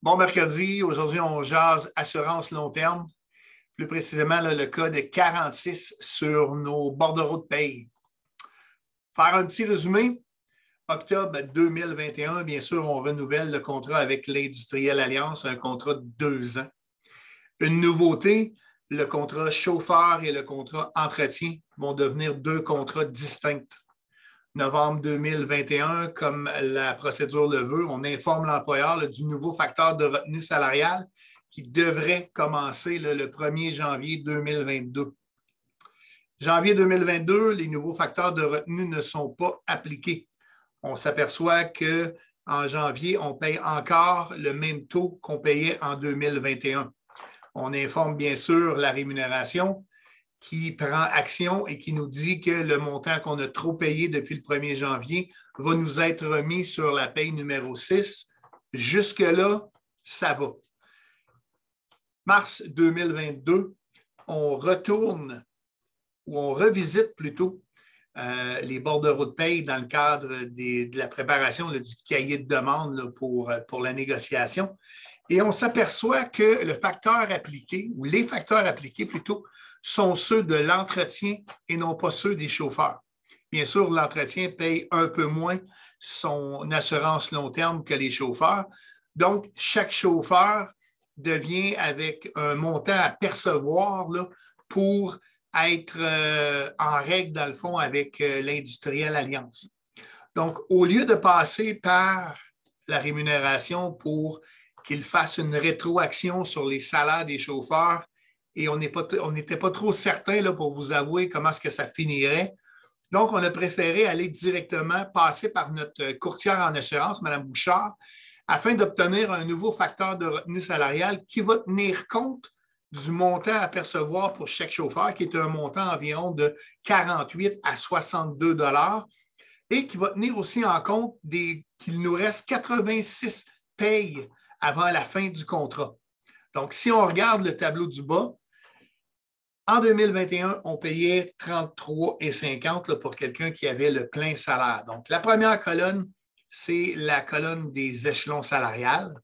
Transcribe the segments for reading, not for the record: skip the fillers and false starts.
Bon mercredi, aujourd'hui, on jase assurance long terme, plus précisément là, le cas de 46 sur nos bordereaux de paye. Faire un petit résumé, octobre 2021, bien sûr, on renouvelle le contrat avec l'Industrielle Alliance, un contrat de 2 ans. Une nouveauté, le contrat chauffeur et le contrat entretien vont devenir 2 contrats distincts. Novembre 2021, comme la procédure le veut, on informe l'employeur du nouveau facteur de retenue salariale qui devrait commencer le 1er janvier 2022. Janvier 2022, les nouveaux facteurs de retenue ne sont pas appliqués. On s'aperçoit qu'en janvier, on paye encore le même taux qu'on payait en 2021. On informe bien sûr la rémunération qui prend action et qui nous dit que le montant qu'on a trop payé depuis le 1er janvier va nous être remis sur la paye numéro 6. Jusque-là, ça va. Mars 2022, on retourne ou on revisite plutôt les bordereaux de paye dans le cadre de la préparation du cahier de demande pour la négociation. Et on s'aperçoit que le facteur appliqué, ou les facteurs appliqués plutôt, sont ceux de l'entretien et non pas ceux des chauffeurs. Bien sûr, l'entretien paye un peu moins son assurance long terme que les chauffeurs. Donc, chaque chauffeur devient avec un montant à percevoir là, pour être en règle, dans le fond, avec l'Industrielle Alliance. Donc, au lieu de passer par la rémunération pour qu'il fasse une rétroaction sur les salaires des chauffeurs, et on n'était pas trop certain là, pour vous avouer comment est-ce que ça finirait. Donc, on a préféré aller directement passer par notre courtière en assurance, Mme Bouchard, afin d'obtenir un nouveau facteur de retenue salariale qui va tenir compte du montant à percevoir pour chaque chauffeur, qui est un montant environ de 48 à 62 $ et qui va tenir aussi en compte qu'il nous reste 86 payes avant la fin du contrat. Donc, si on regarde le tableau du bas, en 2021, on payait 33,50 pour quelqu'un qui avait le plein salaire. Donc, la première colonne, c'est la colonne des échelons salariales.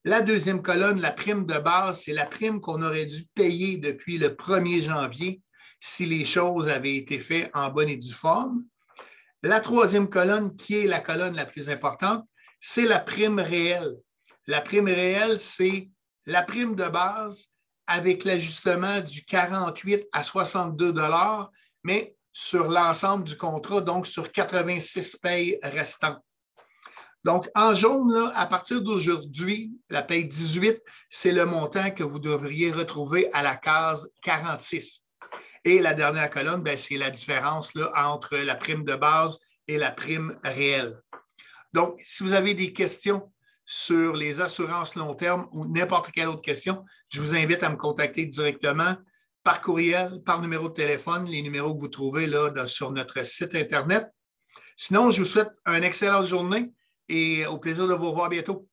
La deuxième colonne, la prime de base, c'est la prime qu'on aurait dû payer depuis le 1er janvier si les choses avaient été faites en bonne et due forme. La troisième colonne, qui est la colonne la plus importante, c'est la prime réelle. La prime réelle, c'est la prime de base avec l'ajustement du 48 à 62 $, mais sur l'ensemble du contrat, donc sur 86 payes restantes. Donc, en jaune, là, à partir d'aujourd'hui, la paye 18, c'est le montant que vous devriez retrouver à la case 46. Et la dernière colonne, c'est la différence là, entre la prime de base et la prime réelle. Donc, si vous avez des questions sur les assurances long terme ou n'importe quelle autre question, je vous invite à me contacter directement par courriel, par numéro de téléphone, les numéros que vous trouvez là, sur notre site Internet. Sinon, je vous souhaite une excellente journée et au plaisir de vous revoir bientôt.